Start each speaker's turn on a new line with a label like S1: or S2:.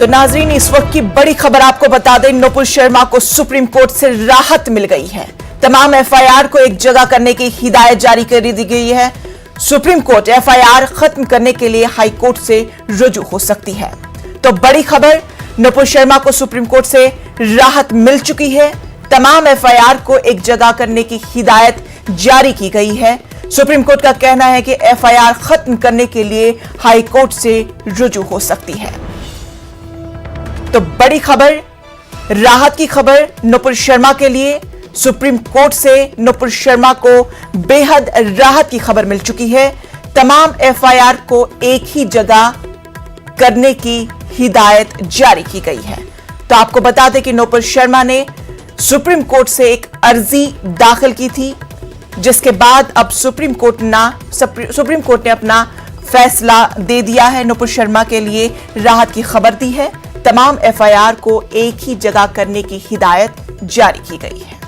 S1: तो नाजरीन, इस वक्त की बड़ी खबर आपको बता दें, नुपुर शर्मा को सुप्रीम कोर्ट से राहत मिल गई है। तमाम एफआईआर को एक जगह करने की हिदायत जारी कर दी गई है। सुप्रीम कोर्ट एफआईआर खत्म करने के लिए हाई कोर्ट से रुजू हो सकती है। तो बड़ी खबर, नुपुर शर्मा को सुप्रीम कोर्ट से राहत मिल चुकी है। तमाम एफआईआर को एक जगह करने की हिदायत जारी की गई है। सुप्रीम कोर्ट का कहना है कि एफआईआर खत्म करने के लिए हाई कोर्ट से रुजू हो सकती है। तो बड़ी खबर, राहत की खबर नुपुर शर्मा के लिए। सुप्रीम कोर्ट से नुपुर शर्मा को बेहद राहत की खबर मिल चुकी है। तमाम एफआईआर को एक ही जगह करने की हिदायत जारी की गई है। तो आपको बता दें कि नुपुर शर्मा ने सुप्रीम कोर्ट से एक अर्जी दाखिल की थी, जिसके बाद अब सुप्रीम कोर्ट ने अपना फैसला दे दिया है। नुपुर शर्मा के लिए राहत की खबर दी है। तमाम एफआईआर को एक ही जगह करने की हिदायत जारी की गई है।